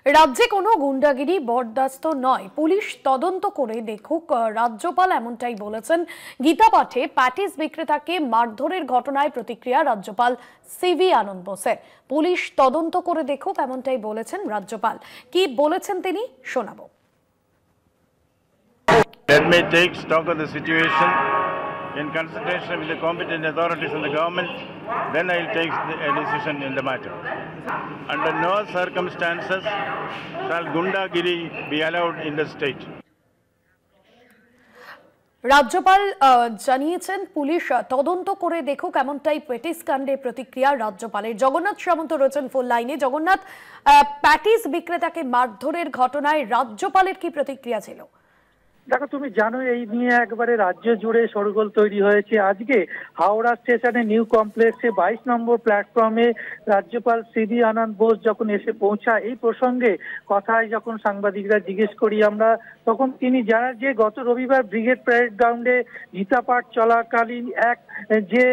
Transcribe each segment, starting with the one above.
রাজ্যে কোনো গুন্ডাগিরি বরদাস্ত নয়, পুলিশ তদন্ত করে দেখুক। রাজ্যপাল এমনটাই বলেছেন। গীতা পাঠে প্যাটিস বিক্রেতাকে মারধরের ঘটনায় প্রতিক্রিয়া রাজ্যপাল সিভি আনন্দ বোসের। পুলিশ তদন্ত করে দেখুক এমনটাই বলেছেন রাজ্যপাল। কি বলেছেন তিনি শোনাবো। Let me take stock of the situation in consultation with the competent authorities in the government, then I will take a decision in the matter. Under no circumstances shall Gundagiri be allowed in the state. রাজ্যপাল জানিয়েছেন police তদন্ত করে দেখুক এমনটাই patties কাণ্ডে প্রতিক্রিয়া রাজ্যপালের। জগন্নাথ সামন্ত রয়েছেন ফুল লাইনে। জগন্নাথ, প্যাটিস বিক্রেতাকে মারধরের ঘটনায় রাজ্যপালের কি প্রতিক্রিয়া ছিল? দেখো, তুমি জানো এই নিয়ে একবারে রাজ্য জুড়ে শোরগোল তৈরি হয়েছে। আজকে হাওড়া স্টেশনে নিউ কমপ্লেক্সে 22 নম্বর প্ল্যাটফর্মে রাজ্যপাল সিভি আনন্দ বোস যখন এসে পৌঁছায়, এই প্রসঙ্গে কথায় যখন সাংবাদিকরা জিজ্ঞেস করি আমরা, তখন তিনি জানান যে গত রবিবার ব্রিগেড প্যারেড গ্রাউন্ডে গীতা পাঠ চলাকালীন যে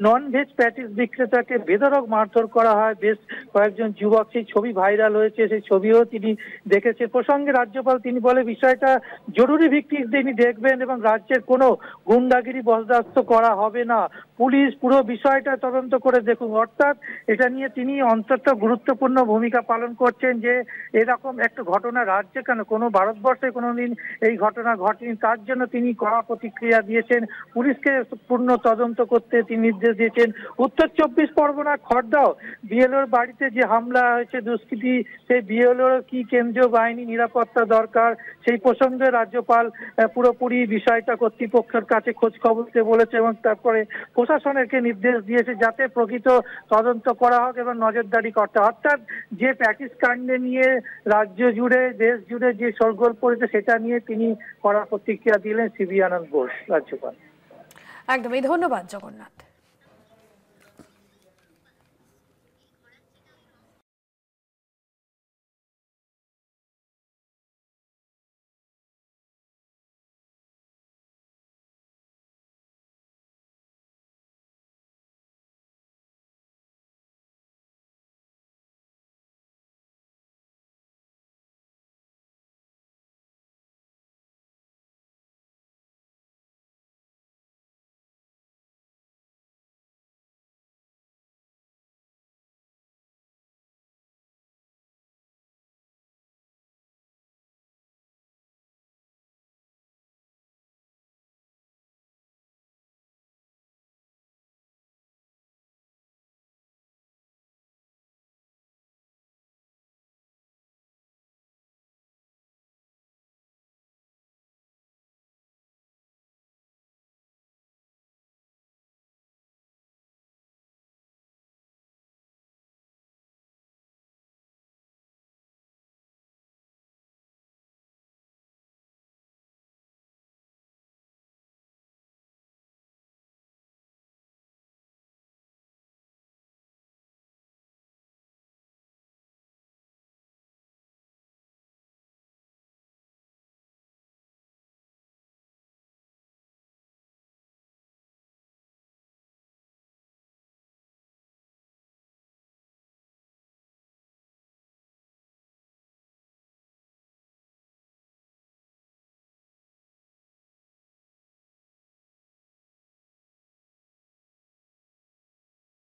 নন ভেজ প্যাটিস বিক্রেতাকে বেধড়ক মারধর করা হয় বেশ কয়েকজন যুবক, সেই ছবি ভাইরাল হয়েছে, সেই ছবিও তিনি দেখেছে। প্রসঙ্গে রাজ্যপাল তিনি বলে বিষয়টা জরুরি ভিত্তিতে তিনি দেখবেন এবং রাজ্যের কোনো গুন্ডাগিরি বরদাস্ত করা হবে না। পুলিশ পুরো বিষয়টা তদন্ত করে দেখুন। অর্থাৎ এটা নিয়ে তিনি অন্তত গুরুত্বপূর্ণ ভূমিকা পালন করছেন যে এরকম একটা ঘটনা রাজ্যে কেন, কোনো ভারতবর্ষে কোনোদিন এই ঘটনা ঘটেনি, তার জন্য তিনি কড়া প্রতিক্রিয়া দিয়েছেন। পুলিশকে পূর্ণ তদন্ত করতে তিনি নির্দেশ দিয়েছেন। উত্তর 24 পরগনা খড়দাও বিএলওর বাড়িতে যে হামলা হয়েছে দুষ্কৃতী, সেই বিএলওর কি কেন্দ্রীয় বাহিনী নিরাপত্তা দরকার, সেই প্রসঙ্গে রাজ্যপাল পুরোপুরি বিষয়টা কর্তৃপক্ষের কাছে খোঁজ খবর দিতে বলেছে এবং তারপরে প্রশাসনকে নির্দেশ দিয়েছে যাতে প্রকৃত তদন্ত করা হোক এবং নজরদারি করতে। অর্থাৎ যে প্যাটিস কাণ্ডে নিয়ে রাজ্য জুড়ে দেশ জুড়ে যে শোরগোল পড়েছে সেটা নিয়ে তিনি কড়া প্রতিক্রিয়া দিলেন সিভি আনন্দ বোস রাজ্যপাল। একদমই ধন্যবাদ জগন্নাথ।